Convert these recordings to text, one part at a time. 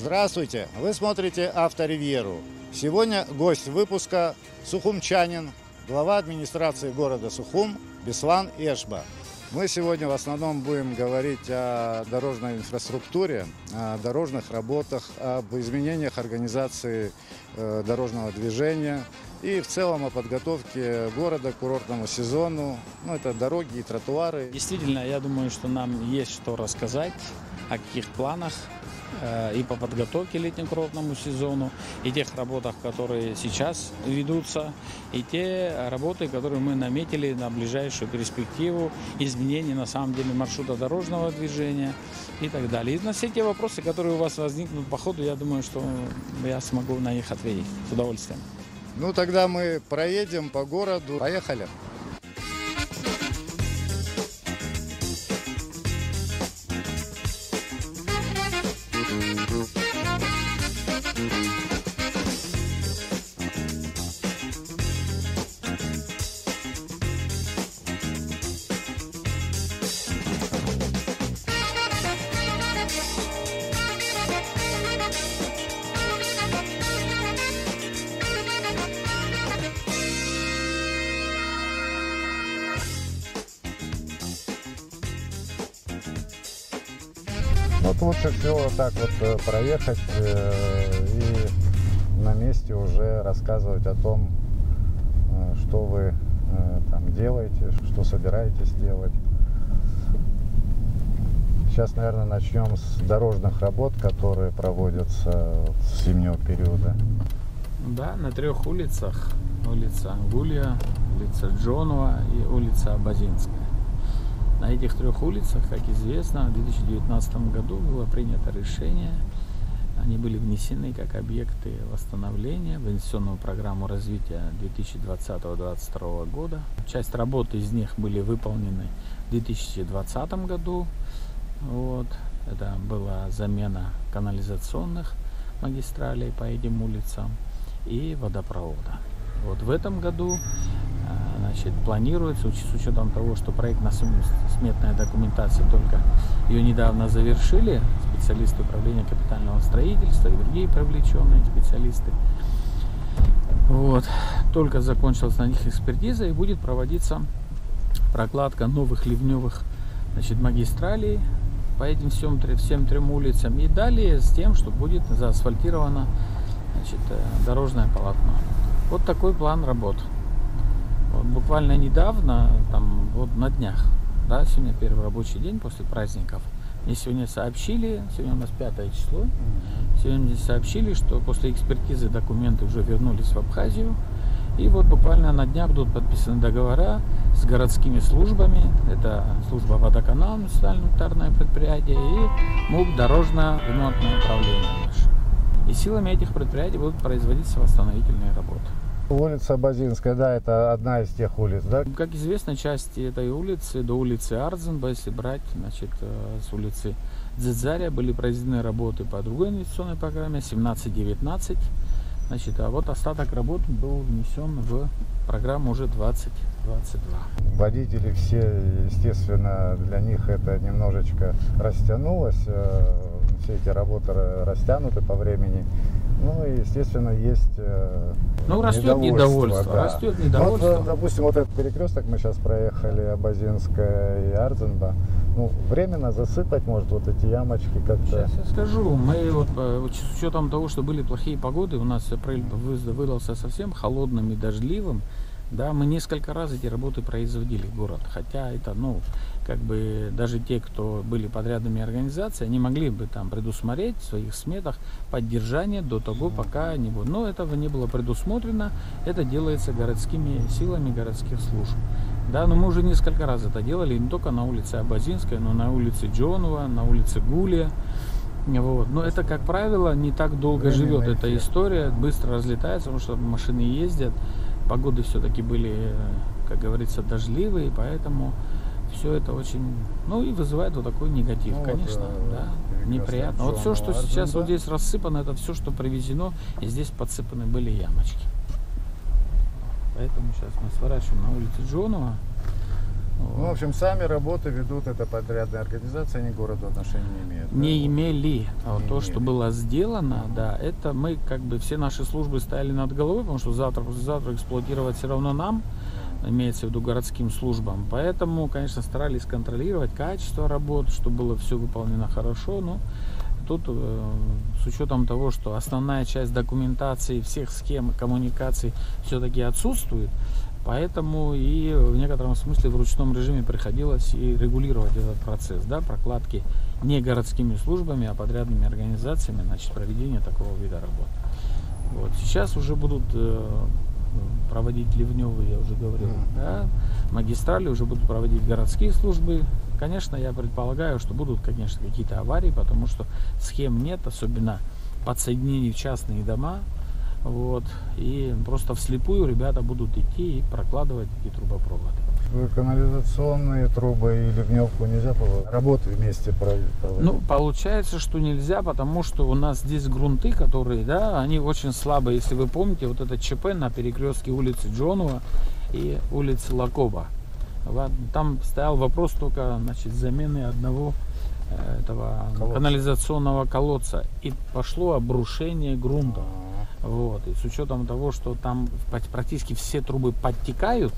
Здравствуйте! Вы смотрите Авторивьеру. Сегодня гость выпуска сухумчанин, глава администрации города Сухум Беслан Эшба. Мы сегодня в основном будем говорить о дорожной инфраструктуре, о дорожных работах, об изменениях организации дорожного движения и в целом о подготовке города к курортному сезону. Это дороги и тротуары. Действительно, я думаю, что нам есть что рассказать, о каких планах и по подготовке к летнему курортному сезону, и тех работах, которые сейчас ведутся, и те работы, которые мы наметили на ближайшую перспективу, изменения на самом деле маршрута дорожного движения и так далее. И на все те вопросы, которые у вас возникнут по ходу, я думаю, что я смогу на них ответить с удовольствием. Тогда мы проедем по городу. Поехали! Лучше всего вот так вот проехать и на месте уже рассказывать о том, что вы там делаете, что собираетесь делать. Сейчас, наверное, начнем с дорожных работ, которые проводятся с зимнего периода. Да, на 3 улицах. Улица Гулья, улица Джонова и улица Абазинская. На этих 3 улицах, как известно, в 2019 году было принято решение. Они были внесены как объекты восстановления в инвестиционную программу развития 2020-2022 года. Часть работ из них были выполнены в 2020 году. Это была замена канализационных магистралей по этим улицам и водопровода. В этом году планируется, с учетом того, что проектно-сметная документация только ее недавно завершили, специалисты управления капитального строительства и другие привлеченные специалисты. Только закончилась на них экспертиза и будет проводиться прокладка новых ливневых магистралей по этим всем 3 улицам. И далее с тем, что будет заасфальтировано дорожное полотно. Такой план работ. Буквально недавно, на днях, сегодня первый рабочий день после праздников, мне сегодня сообщили, сегодня у нас 5 число, сегодня мне сообщили, что после экспертизы документы уже вернулись в Абхазию, и буквально на днях будут подписаны договора с городскими службами, это служба водоканал, муниципальное унитарное предприятие, и МУП дорожно-ремонтное управление наше. И силами этих предприятий будут производиться восстановительные работы. Улица Абазинская, да, это одна из тех улиц, да? Как известно, части этой улицы до улицы Арзенба, если брать, с улицы Дзидзаря были произведены работы по другой инвестиционной программе 17-19. Остаток работ был внесен в программу уже 2022. Водители все, естественно, для них это немножечко растянулось. Все эти работы растянуты по времени. И, естественно, есть растет недовольство. Да. Растет недовольство. Допустим, этот перекресток мы сейчас проехали, Абазинская и Арзенба. Временно засыпать, может, эти ямочки как-то. Сейчас я скажу. Мы с учетом того, что были плохие погоды, у нас апрель выдался совсем холодным и дождливым. Да, мы несколько раз эти работы производили в город. Хотя это, даже те, кто были подрядными организациями, они могли бы предусмотреть в своих сметах поддержание до того, пока не будет. Но этого не было предусмотрено. Это делается городскими силами городских служб. Да, но мы уже несколько раз это делали, не только на улице Абазинской, но на улице Джонова, на улице Гулия. Но это, как правило, не так долго живет эта история, быстро разлетается, потому что машины ездят. Погоды все-таки были, как говорится, дождливые, поэтому все это очень, и вызывает такой негатив, конечно, неприятно. Все, что сейчас здесь рассыпано, это все, что привезено, и здесь подсыпаны были ямочки. Поэтому сейчас мы сворачиваем на улицу Джонова. Ну, в общем, сами работы ведут, это подрядная организация, они к городу отношения не имеют. Не имели. А вот Не то, имели. что было сделано, да, это мы как бы все наши службы стояли над головой, потому что завтра, послезавтра эксплуатировать все равно нам, имеется в виду городским службам. Поэтому, конечно, старались контролировать качество работ, чтобы было все выполнено хорошо. Но тут, с учетом того, что основная часть документации, всех схем коммуникаций все-таки отсутствует, поэтому и в некотором смысле в ручном режиме приходилось и регулировать этот процесс, да, прокладки не городскими службами, а подрядными организациями, значит, проведения такого вида работ. Вот. Сейчас уже будут проводить ливневые, я уже говорил, да, магистрали уже будут проводить городские службы. Конечно, я предполагаю, что будут, конечно, какие-то аварии, потому что схем нет, особенно подсоединений в частные дома. Вот. И просто вслепую ребята будут идти и прокладывать эти трубопроводы. Канализационные трубы и ливневку нельзя работы вместе проводить? Ну, получается, что нельзя, потому что у нас здесь грунты, которые, да, они очень слабые. Если вы помните, вот это ЧП на перекрестке улицы Джонова и улицы Лакоба. Там стоял вопрос только, значит, замены одного этого канализационного колодца. И пошло обрушение грунта. Вот. И с учетом того, что там практически все трубы подтекают,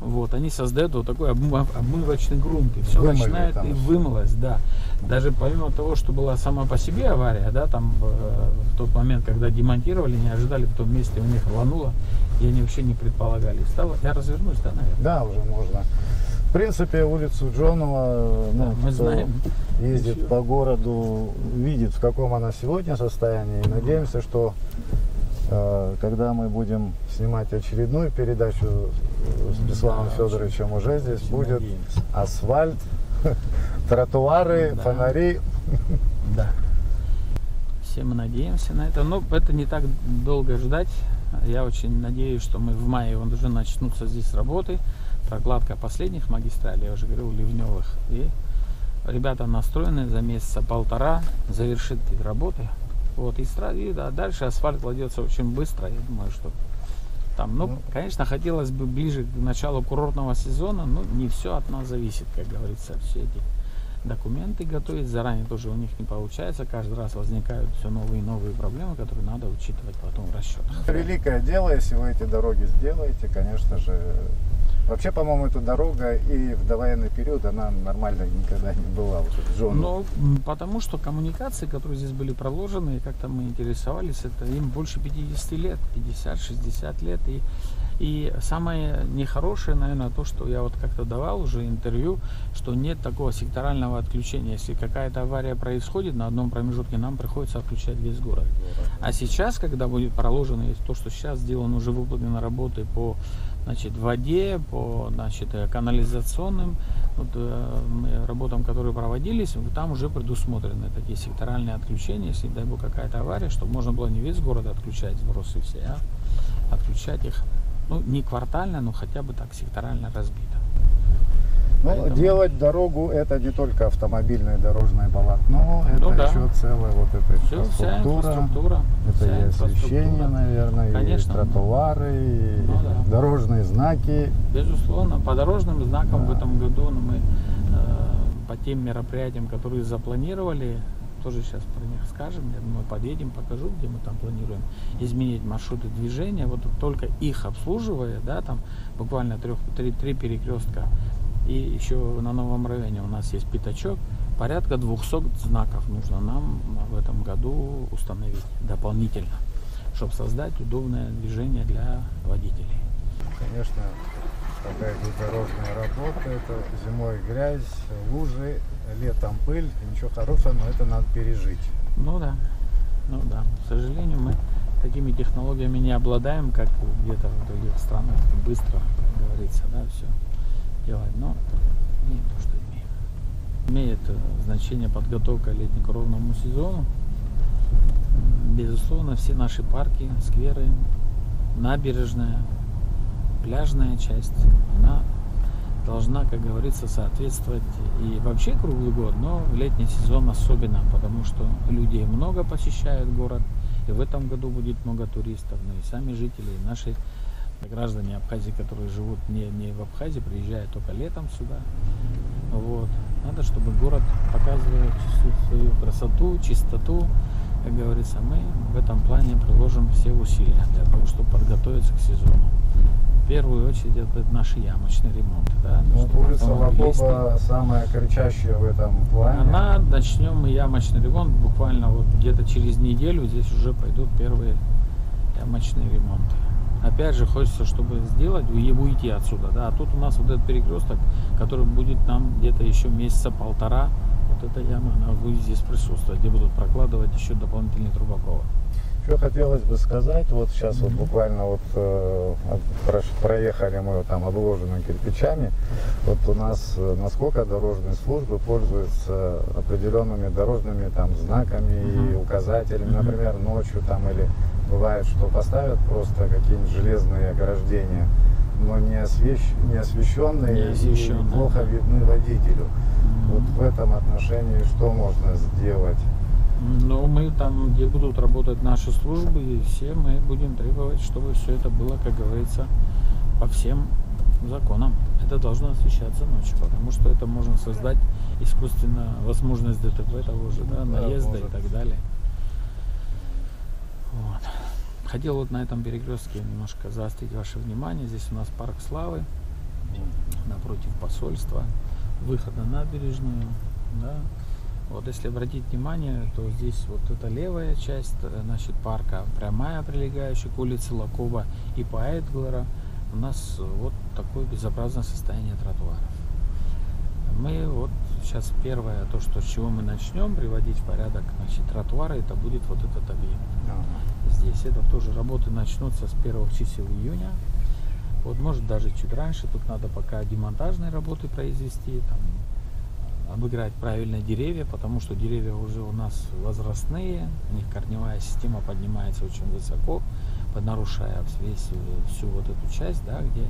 вот, они создают вот такой обмывочный грунт. И все начинает и вымылось, да. Даже помимо того, что была сама по себе авария, да, там в тот момент, когда демонтировали, не ожидали, в том месте у них рвануло, и они вообще не предполагали. Я развернусь, да, наверное? Да, уже можно. В принципе, улицу Джонова, ну, мы кто знаем. ездит Еще. по городу, видит, в каком она сегодня состоянии. И надеемся, что когда мы будем снимать очередную передачу с Бесланом Федоровичем, уже здесь будет надеемся. асфальт, тротуары, Да. фонари. Да. Все мы надеемся на это. Но это не так долго ждать. Я очень надеюсь, что мы в мае уже начнутся здесь работы. Прокладка последних магистралей, я уже говорил, ливневых. И ребята настроены за месяца полтора завершить эти работы. Вот, и дальше асфальт кладется очень быстро. Я думаю, что там, ну, конечно, хотелось бы ближе к началу курортного сезона, но не все от нас зависит, как говорится. Все эти документы готовить заранее тоже у них не получается. Каждый раз возникают все новые и новые проблемы, которые надо учитывать потом в расчетах. Великое дело, если вы эти дороги сделаете, конечно же. Вообще, по-моему, эта дорога и в довоенный период, она нормально никогда не была. Вот эта Джонова. Ну, потому что коммуникации, которые здесь были проложены, и как-то мы интересовались, это им больше 50 лет, 50-60 лет. И самое нехорошее, наверное, то, что я вот как-то давал уже интервью, что нет такого секторального отключения. Если какая-то авария происходит на одном промежутке, нам приходится отключать весь город. А сейчас, когда будет проложено, то, что сейчас сделано, уже выполнены работы по, значит, воде, по, значит, канализационным работам, которые проводились, там уже предусмотрены такие секторальные отключения, если, дай бог, какая-то авария, чтобы можно было не весь город отключать сбросы все, а отключать их, ну, не квартально, но хотя бы так секторально разбито. Ну, Поэтому делать дорогу — это не только автомобильное дорожное полотно, это Ну да. еще целая вот эта Все, вся инфраструктура, Это вся и освещение, инфраструктура. наверное, Конечно. и тротуары, и Ну да. дорожные знаки. Безусловно, по дорожным знакам в этом году мы по тем мероприятиям, которые запланировали, тоже сейчас про них скажем. Я думаю, подъедем, покажу, где мы там планируем изменить маршруты движения. Вот только их обслуживая, да, там буквально три перекрестка. И еще на Новом районе у нас есть пятачок. Порядка 200 знаков нужно нам в этом году установить дополнительно, чтобы создать удобное движение для водителей. Конечно, какая тут дорожная работа, это зимой грязь, лужи, летом пыль, ничего хорошего, но это надо пережить. Ну да, к сожалению, мы такими технологиями не обладаем, как где-то в других странах, быстро, как говорится, да, все делать, но не то, что имеем. Имеет значение подготовка летне-курортному сезону. Безусловно, все наши парки, скверы, набережная, пляжная часть, она должна, как говорится, соответствовать и вообще круглый год, но в летний сезон особенно, потому что людей много посещают город, и в этом году будет много туристов, но и сами жители, и наши Граждане Абхазии, которые живут не в Абхазии, приезжают только летом сюда. Вот. Надо, чтобы город показывал всю свою красоту, чистоту. Как говорится, мы в этом плане приложим все усилия для того, чтобы подготовиться к сезону. В первую очередь это наши ямочные ремонты. Да, улица Лакоба самая кричащая в этом плане. Начнем мы ямочный ремонт буквально вот где-то через неделю. Здесь уже пойдут первые ямочные ремонты. Опять же, хочется, чтобы сделать и уйти отсюда. Да. А тут у нас вот этот перекресток, который будет нам где-то еще месяца полтора. Вот эта яма, она будет здесь присутствовать, где будут прокладывать еще дополнительные трубоковы. Что хотелось бы сказать, вот сейчас вот буквально вот проехали мы там обложенными кирпичами. Вот у нас насколько дорожные службы пользуются определенными дорожными там знаками и указателями, например, ночью там или бывает, что поставят просто какие-нибудь железные ограждения, но не освещенные и плохо видны водителю. Вот в этом отношении что можно сделать? Ну, мы там, где будут работать наши службы, все мы будем требовать, чтобы все это было, как говорится, по всем законам. Это должно освещаться ночью, потому что это можно создать искусственно возможность ДТП того же, да, наезда и так далее. Вот. Хотел вот на этом перекрестке немножко заострить ваше внимание. Здесь у нас парк славы, напротив посольства, выход на набережную, да. Вот если обратить внимание, то здесь вот эта левая часть, значит, парка, прямая, прилегающая к улице Лакоба и по Эдглера, у нас вот такое безобразное состояние тротуаров. Мы вот сейчас первое, то, что, с чего мы начнем приводить в порядок, значит, тротуары, это будет вот этот объект. Здесь это тоже работы начнутся с первых чисел июня. Вот, может, даже чуть раньше. Тут надо пока демонтажные работы произвести, там, обыграть правильно деревья, потому что деревья уже у нас возрастные, у них корневая система поднимается очень высоко, нарушая всю вот эту часть, да, где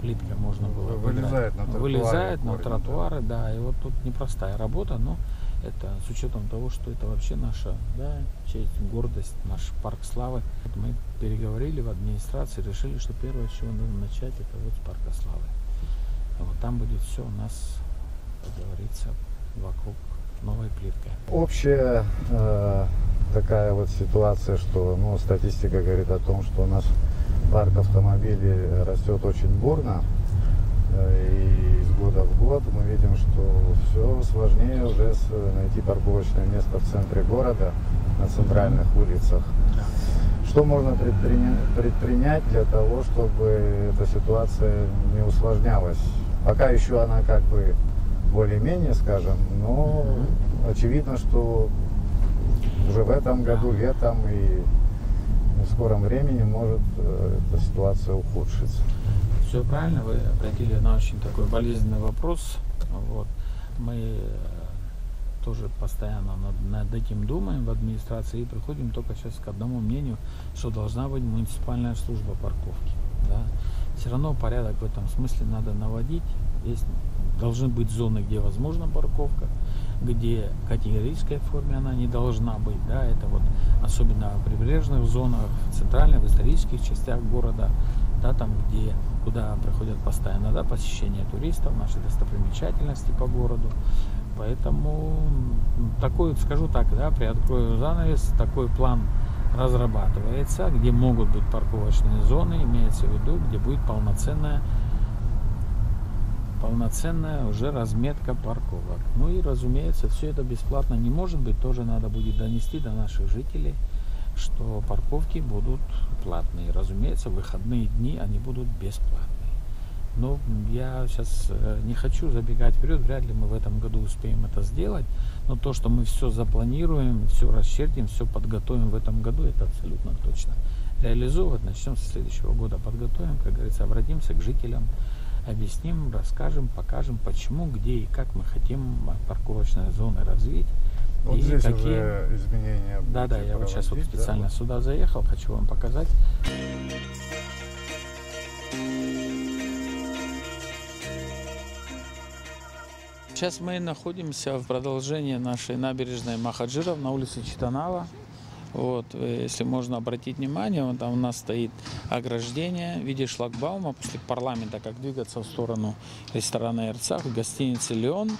плитка можно было вылезает на тротуары, да, и вот тут непростая работа, но это с учетом того, что это вообще наша, да, честь, гордость, наш парк славы. Вот мы переговорили в администрации, решили, что первое, с чего надо начать, это вот с парка славы. Вот там будет все у нас, как говорится, вокруг новой плиткой. Общая такая вот ситуация, что, ну, статистика говорит о том, что у нас парк автомобилей растет очень бурно, и из года в год мы видим, что все сложнее уже найти парковочное место в центре города, на центральных улицах. Что можно предпринять для того, чтобы эта ситуация не усложнялась? Пока еще она как бы более-менее, скажем, но очевидно, что уже в этом году, летом и в скором времени может эта ситуация ухудшиться. Все правильно, вы обратили на очень такой болезненный вопрос. Вот. Мы тоже постоянно над этим думаем в администрации и приходим только сейчас к одному мнению, что должна быть муниципальная служба парковки. Да? Все равно порядок в этом смысле надо наводить. Есть, должны быть зоны, где возможна парковка, где в категорической форме она не должна быть. Да? Это вот особенно в прибрежных зонах, в центральных, в исторических частях города, да, там, куда приходят постоянно, да, посещение туристов, наши достопримечательности по городу. Поэтому такой, скажу так, да, приоткрою занавес, такой план разрабатывается, где могут быть парковочные зоны, имеется в виду, где будет полноценная уже разметка парковок. Ну и, разумеется, все это бесплатно не может быть, тоже надо будет донести до наших жителей, что парковки будут платные. Разумеется, в выходные дни они будут бесплатные. Но я сейчас не хочу забегать вперед, вряд ли мы в этом году успеем это сделать. Но то, что мы все запланируем, все расчертим, все подготовим в этом году, это абсолютно точно. Реализовывать начнем со следующего года. Подготовим, как говорится, обратимся к жителям, объясним, расскажем, покажем, почему, где и как мы хотим парковочные зоны развить. Вот и здесь какие уже изменения. Да, я вот сейчас вот специально сюда заехал, хочу вам показать. Сейчас мы находимся в продолжении нашей набережной Махаджиров на улице Читанава. Вот, если можно обратить внимание, вот там у нас стоит ограждение в виде шлагбаума после парламента, как двигаться в сторону ресторана «Эрцах», гостиницы «Леон».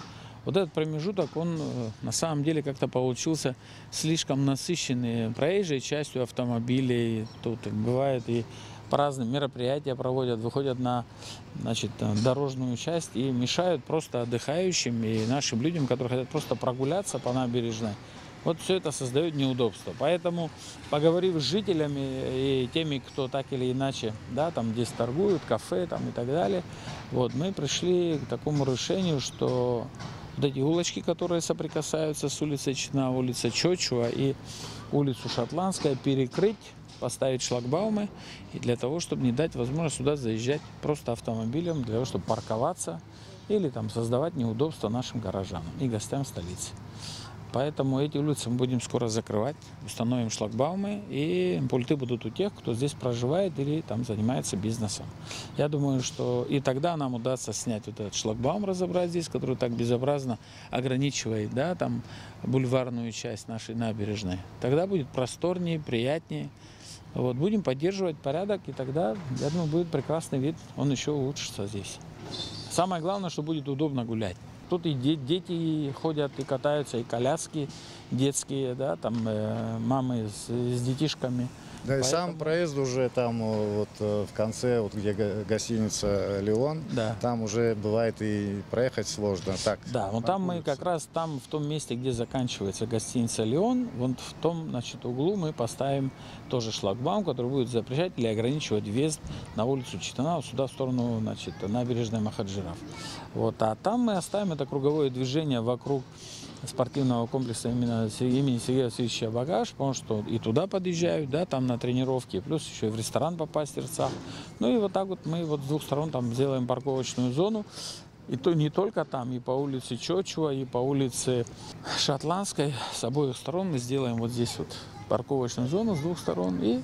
Вот этот промежуток, он на самом деле как-то получился слишком насыщенный проезжей частью автомобилей. Тут бывает и по разным мероприятиям проводят, выходят на, значит, дорожную часть и мешают просто отдыхающим и нашим людям, которые хотят просто прогуляться по набережной. Вот все это создает неудобства. Поэтому, поговорив с жителями и теми, кто так или иначе, да, там здесь торгуют, кафе там, и так далее, вот, мы пришли к такому решению, что вот эти улочки, которые соприкасаются с улицей Читна, улицей Чочуа и улицу Шотландская, перекрыть, поставить шлагбаумы, и для того, чтобы не дать возможность сюда заезжать просто автомобилем, для того, чтобы парковаться или там создавать неудобства нашим горожанам и гостям столицы. Поэтому эти улицы мы будем скоро закрывать, установим шлагбаумы, и пульты будут у тех, кто здесь проживает или там занимается бизнесом. Я думаю, что и тогда нам удастся снять вот этот шлагбаум, разобрать здесь, который так безобразно ограничивает, да, там бульварную часть нашей набережной. Тогда будет просторнее, приятнее. Вот, будем поддерживать порядок, и тогда, я думаю, будет прекрасный вид, он еще улучшится здесь. Самое главное, что будет удобно гулять. Тут и дети ходят, и катаются, и коляски детские, да, там мамы с детишками. Да, и сам проезд уже там вот в конце, вот где гостиница «Леон», да, там уже бывает и проехать сложно. Так, да, вот там мы как раз там в том месте, где заканчивается гостиница «Леон», вот в том, значит, углу мы поставим тоже шлагбаум, который будет запрещать или ограничивать въезд на улицу Читана, вот сюда в сторону, значит, набережной Махаджиров. Вот, а там мы оставим это круговое движение вокруг спортивного комплекса имени Сергея Васильевича Багаж, потому что и туда подъезжают, да, там на тренировки, плюс еще и в ресторан попасть в Эрцах. Ну и вот так вот мы вот с двух сторон там сделаем парковочную зону. И то не только там, и по улице Чочуа, и по улице Шотландской. С обоих сторон мы сделаем вот здесь вот парковочную зону с двух сторон. И,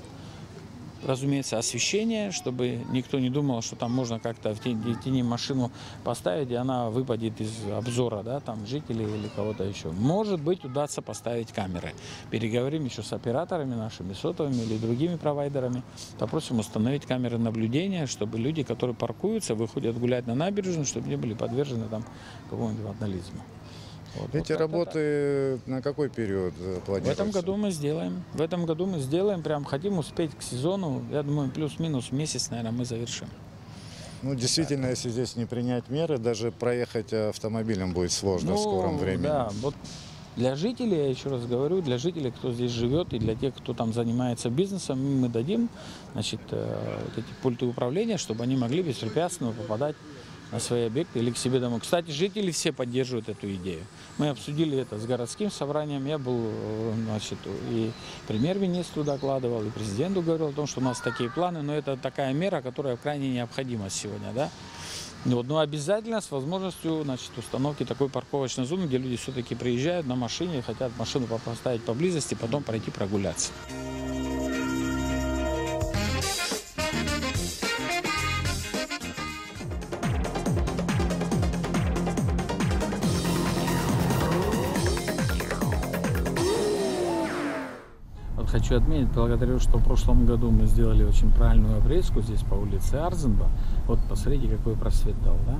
разумеется, освещение, чтобы никто не думал, что там можно как-то в тени машину поставить, и она выпадет из обзора, да, там жителей или кого-то еще. Может быть, удастся поставить камеры. Переговорим еще с операторами нашими, сотовыми или другими провайдерами. Попросим установить камеры наблюдения, чтобы люди, которые паркуются, выходят гулять на набережную, чтобы не были подвержены там какому-нибудь вандализму. Вот, эти вот работы на какой период планируются? В этом году мы сделаем. В этом году мы сделаем. Прям хотим успеть к сезону. Я думаю, плюс-минус месяц, наверное, мы завершим. Ну, действительно, если здесь не принять меры, даже проехать автомобилем будет сложно в скором времени. Да, вот для жителей, я еще раз говорю, для жителей, кто здесь живет, и для тех, кто там занимается бизнесом, мы дадим, значит, вот эти пульты управления, чтобы они могли беспрепятственно попадать на свои объекты или к себе домой. Кстати, жители все поддерживают эту идею. Мы обсудили это с городским собранием. Я был, значит, и премьер-министру докладывал, и президенту говорил о том, что у нас такие планы, но это такая мера, которая крайне необходима сегодня, да. Вот, но обязательно с возможностью, значит, установки такой парковочной зоны, где люди все-таки приезжают на машине, хотят машину поставить поблизости, потом пройти прогуляться. Хочу отметить, благодарю, что в прошлом году мы сделали очень правильную обрезку здесь по улице Арзенба. Вот посмотрите, какой просвет дал, да?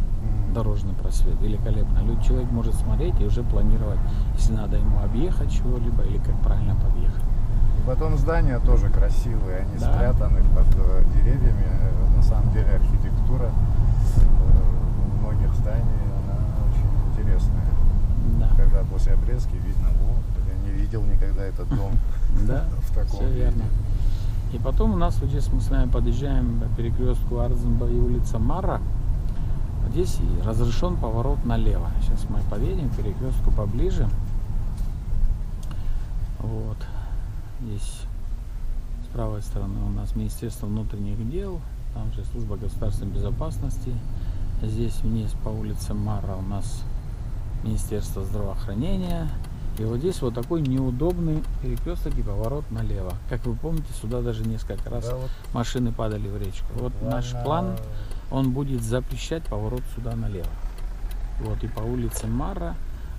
Дорожный просвет, великолепно. Человек может смотреть и уже планировать, если надо ему объехать чего-либо или как правильно подъехать. И потом здания тоже красивые, они да, спрятаны под деревьями. На самом деле архитектура многих зданий, она очень интересная. Да. Когда после обрезки видно, я не видел никогда этот дом. Да, в таком все верно. И потом у нас вот здесь мы с вами подъезжаем к перекрестку Арзенба и улица Мара. Здесь разрешен поворот налево. Сейчас мы подъедем к перекрестку поближе. Вот. Здесь с правой стороны у нас Министерство внутренних дел, там же служба государственной безопасности. Здесь вниз по улице Мара у нас Министерство здравоохранения. И вот здесь вот такой неудобный перекресток и поворот налево. Как вы помните, сюда даже несколько раз машины падали в речку. Вот наш план, он будет запрещать поворот сюда налево. Вот и по улице Мара,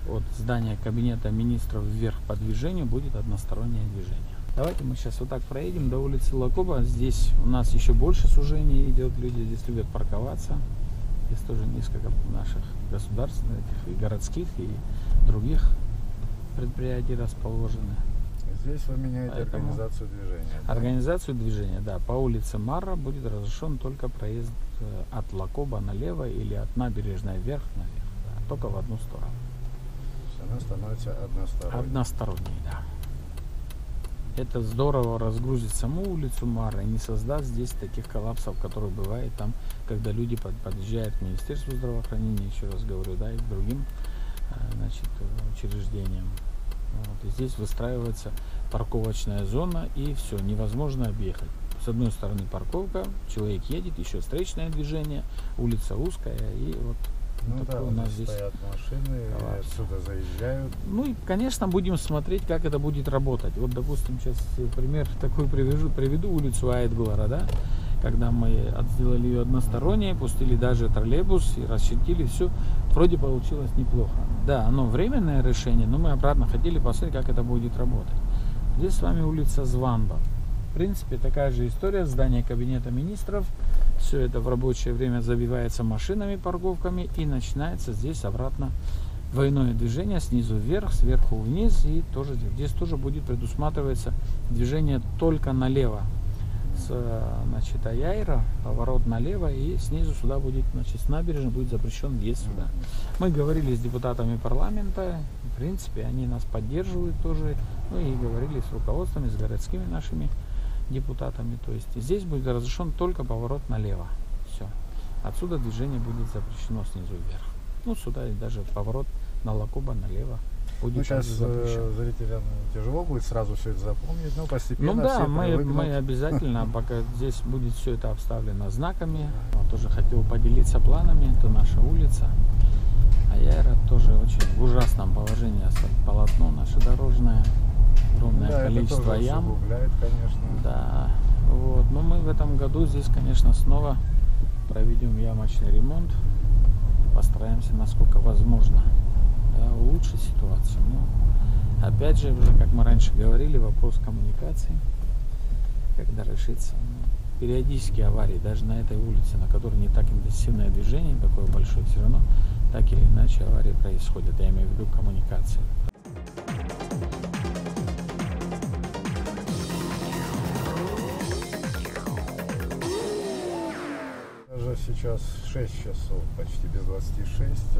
от здания кабинета министров вверх по движению будет одностороннее движение. Давайте мы сейчас вот так проедем до улицы Лакоба. Здесь у нас еще больше сужений идет, люди здесь любят парковаться. Здесь тоже несколько наших государственных и городских и других предприятий расположены. Здесь вы меняете организацию движения. Да? Организацию движения, да. По улице Марра будет разрешен только проезд от Лакоба налево или от набережной вверх наверх. Да, только в одну сторону. Она становится односторонней. Односторонней, да. Это здорово разгрузит саму улицу Марра и не создаст здесь таких коллапсов, которые бывают там, когда люди подъезжают к Министерству здравоохранения, еще раз говорю, да, и к другим, значит, учреждениям. Вот. И здесь выстраивается парковочная зона, и все, невозможно объехать. С одной стороны парковка, человек едет, еще встречное движение, улица узкая, и вот да, у нас здесь стоят машины, отсюда заезжают. Ну и, конечно, будем смотреть, как это будет работать. Вот, допустим, сейчас пример такой приведу улицу Айтгулара, да, когда мы сделали ее односторонней, пустили даже троллейбус и расчертили все, вроде получилось неплохо. Да, оно временное решение, но мы обратно хотели посмотреть, как это будет работать. Здесь с вами улица Званба. В принципе, такая же история, здание кабинета министров. Все это в рабочее время забивается машинами, парковками, и начинается здесь обратно двойное движение снизу вверх, сверху вниз, и тоже здесь тоже будет предусматриваться движение только налево. Значит, Аяйра, поворот налево, и снизу сюда будет, значит, с набережной будет запрещен въезд сюда. Мы говорили с депутатами парламента, в принципе, они нас поддерживают тоже, ну и говорили с руководствами, с городскими нашими депутатами. То есть здесь будет разрешен только поворот налево. Все. Отсюда движение будет запрещено снизу вверх. Ну, сюда и даже поворот на Лакоба налево будет сейчас запрещен. Зрителям тяжело будет сразу все это запомнить, но постепенно. Ну да, все мы обязательно, пока здесь будет все это обставлено знаками. Он тоже хотел поделиться планами. Это наша улица. Аяйра тоже очень в ужасном положении. Полотно наше дорожное. Огромное количество ям. Усугубляет, конечно. Да, вот. Но мы в этом году здесь, конечно, снова проведем ямочный ремонт. Постараемся, насколько возможно, да, улучшить ситуацию. Но, опять же, уже, как мы раньше говорили, вопрос коммуникации, когда решится. Периодически аварии, даже на этой улице, на которой не так интенсивное движение, такое большое, все равно так или иначе аварии происходят. Я имею в виду коммуникации. Сейчас 6 часов, почти без 26,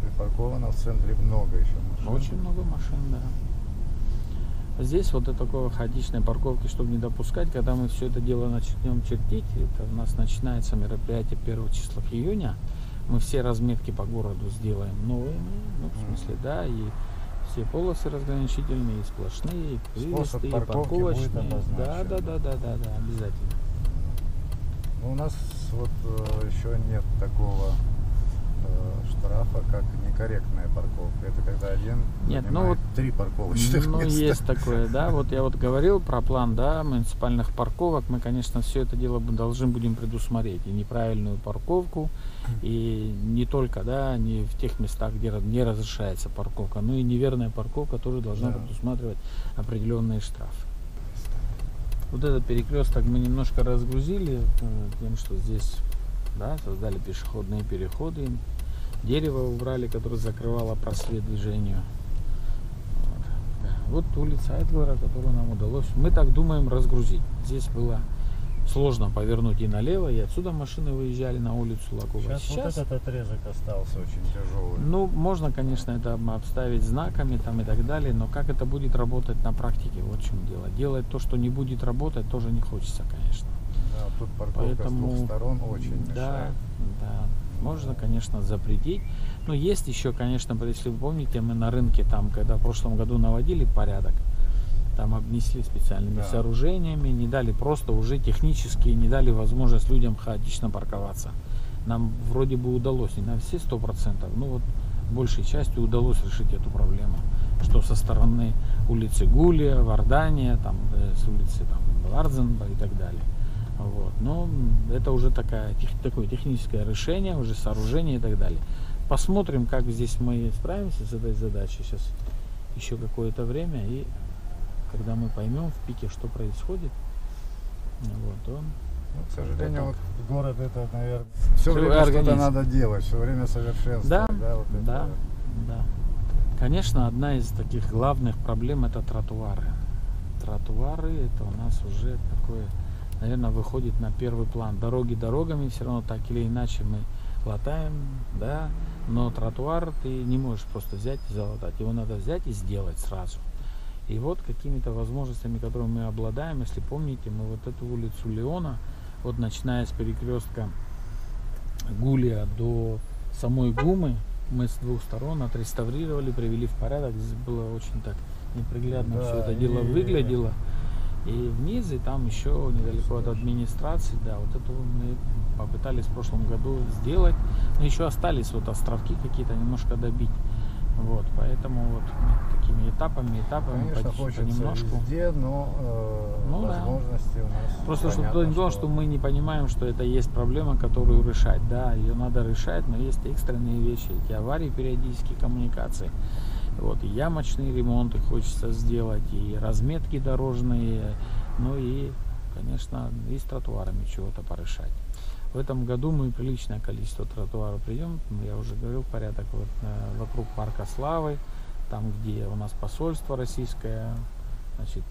припарковано в центре много еще машин. Очень много машин, да. Здесь вот такой хаотичной парковки, чтобы не допускать, когда мы все это дело начнем чертить, это у нас начинается мероприятие 1 числа июня, мы все разметки по городу сделаем новыми, ну, в смысле, да, и все полосы разграничительные, и сплошные, и крылистые, и парковочные. Да, обязательно. Ну, у нас вот еще нет такого штрафа, как некорректная парковка. Это когда один занимает 3 парковочных места. Есть такое, да. Вот я вот говорил про план, да, муниципальных парковок. Мы, конечно, все это дело должны будем предусмотреть. И неправильную парковку, и не только, да, не в тех местах, где не разрешается парковка, но и неверная парковка тоже должна предусматривать определенные штрафы. Вот этот перекресток мы немножко разгрузили тем, что здесь, да, создали пешеходные переходы, дерево убрали, которое закрывало просвет движению. Вот улица Айтгулара, которую нам удалось, мы так думаем, разгрузить. Здесь было сложно повернуть и налево, и отсюда машины выезжали на улицу Лакоба. Сейчас вот этот отрезок остался очень тяжелый. Ну, можно, конечно, это обставить знаками там и так далее, но как это будет работать на практике, вот в чем дело. Делать то, что не будет работать, тоже не хочется, конечно. Да, тут парковка с двух сторон очень мешает. Да, можно, конечно, запретить. Но есть еще, конечно, если вы помните, мы на рынке там, когда в прошлом году наводили порядок, там обнесли специальными сооружениями, не дали просто уже технически, не дали возможность людям хаотично парковаться. Нам вроде бы удалось, не на все 100%, но вот большей частью удалось решить эту проблему. Что со стороны улицы Гулия, Вардания, там, с улицы там, Ларзенба и так далее. Вот. Но это уже такое техническое решение, уже сооружение и так далее. Посмотрим, как здесь мы справимся с этой задачей. Сейчас еще какое-то время, и когда мы поймем в пике, что происходит, вот, он... Ну, к сожалению, вот вот город это, наверное, все Живой время что-то организм. надо делать, все время совершенствовать. Да, вот это да, вот. да. Конечно, одна из таких главных проблем — это тротуары. Тротуары — это у нас уже такое, наверное, выходит на первый план. Дороги дорогами, все равно так или иначе мы латаем, да, но тротуар ты не можешь просто взять и залатать. Его надо взять и сделать сразу. И вот какими-то возможностями, которыми мы обладаем, если помните, мы вот эту улицу Леона, вот начиная с перекрестка Гулия до самой Гумы, мы с двух сторон отреставрировали, привели в порядок. Здесь было очень так неприглядно, Да, все это дело выглядело. И вниз, и там еще недалеко от администрации, да, вот это мы попытались в прошлом году сделать. Но еще остались вот островки какие-то немножко добить. Вот, поэтому вот такими этапами, Конечно, хочется понемножку. везде, но Ну да. возможности у нас. Просто чтобы понятно, не то, что мы не понимаем, что это есть проблема, которую решать. Да, ее надо решать, но есть экстренные вещи, эти аварии периодически, коммуникации. Вот, и ямочные ремонты хочется сделать, и разметки дорожные, ну и, конечно, и с тротуарами чего-то порешать. В этом году мы приличное количество тротуаров придем, я уже говорил, порядок вот, вокруг парка Славы, там, где у нас посольство российское, значит,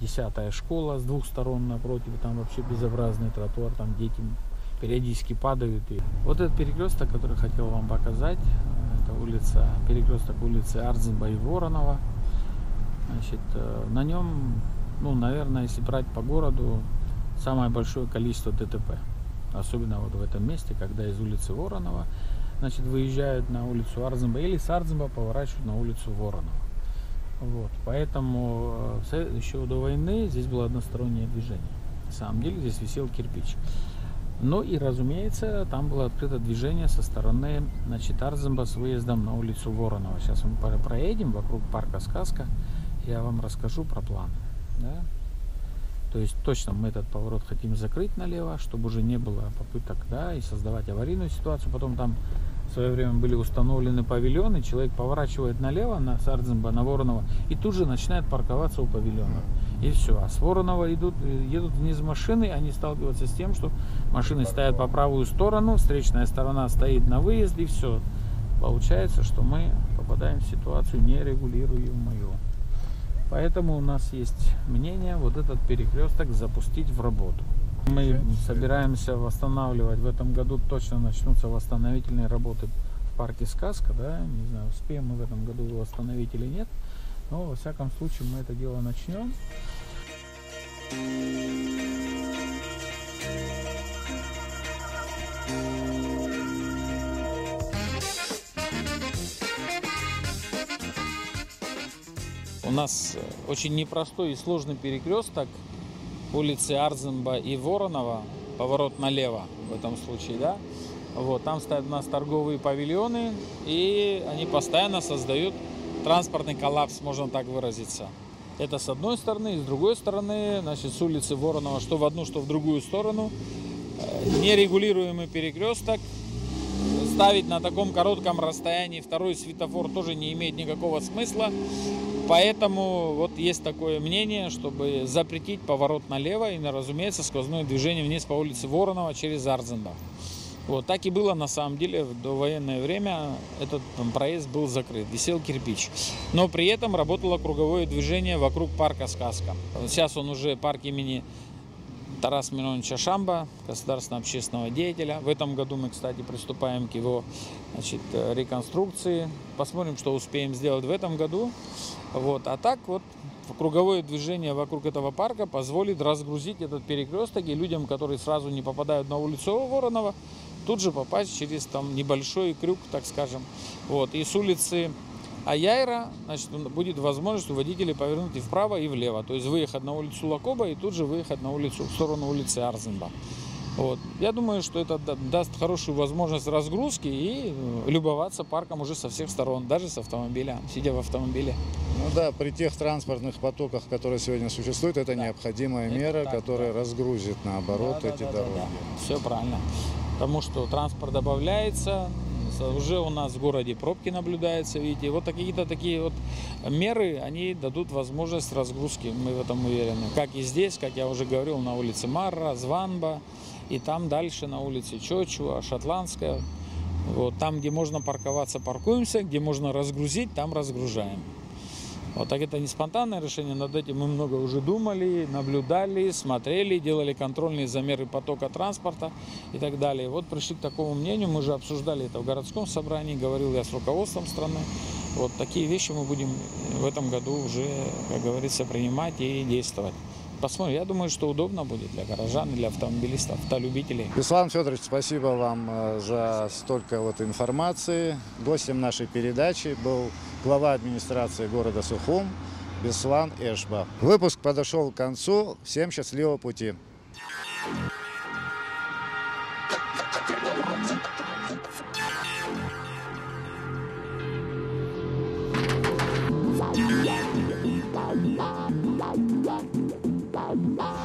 10-я школа с двух сторон напротив, там вообще безобразный тротуар, там дети периодически падают. И вот этот перекресток, который хотел вам показать, это перекресток улицы Арзымба и Воронова. Значит, на нем, ну, наверное, если брать по городу, самое большое количество ДТП. Особенно вот в этом месте, когда из улицы Воронова, значит, выезжают на улицу Арзымба или с Арзымба поворачивают на улицу Воронова. Вот, поэтому еще до войны здесь было одностороннее движение. На самом деле здесь висел кирпич. Ну и, разумеется, там было открыто движение со стороны, значит, Арзымба с выездом на улицу Воронова. Сейчас мы проедем вокруг парка Сказка, я вам расскажу про план. Да? То есть точно мы этот поворот хотим закрыть налево, чтобы уже не было попыток, да, и создавать аварийную ситуацию. Потом там в свое время были установлены павильоны, человек поворачивает налево на Арзымба, на Воронова, и тут же начинает парковаться у павильона. И все. А с Воронова едут вниз машины, они сталкиваются с тем, что машины стоят по правую сторону, встречная сторона стоит на выезд, и все. Получается, что мы попадаем в ситуацию нерегулируемую. Поэтому у нас есть мнение вот этот перекресток запустить в работу. Мы собираемся восстанавливать. В этом году точно начнутся восстановительные работы в парке Сказка. Да? Не знаю, успеем мы в этом году его восстановить или нет. Но во всяком случае мы это дело начнем. У нас очень непростой и сложный перекресток улицы Арзымба и Воронова, поворот налево в этом случае, да. Вот, там стоят у нас торговые павильоны, и они постоянно создают транспортный коллапс, можно так выразиться. Это с одной стороны, и с другой стороны, значит, с улицы Воронова, что в одну, что в другую сторону, нерегулируемый перекресток. Ставить на таком коротком расстоянии второй светофор тоже не имеет никакого смысла. Поэтому вот есть такое мнение, чтобы запретить поворот налево и, разумеется, сквозное движение вниз по улице Воронова через Арзымба. Вот так и было на самом деле в довоенное время. Этот проезд был закрыт, висел кирпич. Но при этом работало круговое движение вокруг парка Сказка. Сейчас он уже парк имени Тараса Мироновича Шамба, государственного общественного деятеля. В этом году мы, кстати, приступаем к его, значит, реконструкции. Посмотрим, что успеем сделать в этом году. Вот. А так вот круговое движение вокруг этого парка позволит разгрузить этот перекресток, и людям, которые сразу не попадают на улицу Воронова, тут же попасть через там небольшой крюк, так скажем. Вот. И с улицы Аяйра, значит, будет возможность у водителей повернуть и вправо, и влево. То есть выехать на улицу Лакоба и тут же выехать на улицу, в сторону улицы Арзымба. Вот. Я думаю, что это даст хорошую возможность разгрузки и любоваться парком уже со всех сторон, даже с автомобиля, сидя в автомобиле. Ну да, при тех транспортных потоках, которые сегодня существуют, это необходимая мера, так, которая разгрузит, наоборот, эти дороги. Все правильно. Потому что транспорт добавляется, пожалуйста, уже у нас в городе пробки наблюдаются, видите. Вот какие-то такие вот меры, они дадут возможность разгрузки, мы в этом уверены. Как и здесь, как я уже говорил, на улице Марра, Званба, и там дальше на улице Чочуа, Шотландская. Вот, там, где можно парковаться, паркуемся, где можно разгрузить, там разгружаем. Вот так это не спонтанное решение, над этим мы много уже думали, наблюдали, смотрели, делали контрольные замеры потока транспорта и так далее. Вот пришли к такому мнению, мы уже обсуждали это в городском собрании, говорил я с руководством страны. Вот такие вещи мы будем в этом году уже, как говорится, принимать и действовать. Посмотрим, я думаю, что удобно будет для горожан, для автомобилистов, автолюбителей. Беслан Федорович, спасибо вам за столько вот информации. Гостем нашей передачи был глава администрации города Сухум Беслан Эшба. Выпуск подошел к концу. Всем счастливого пути. Bye.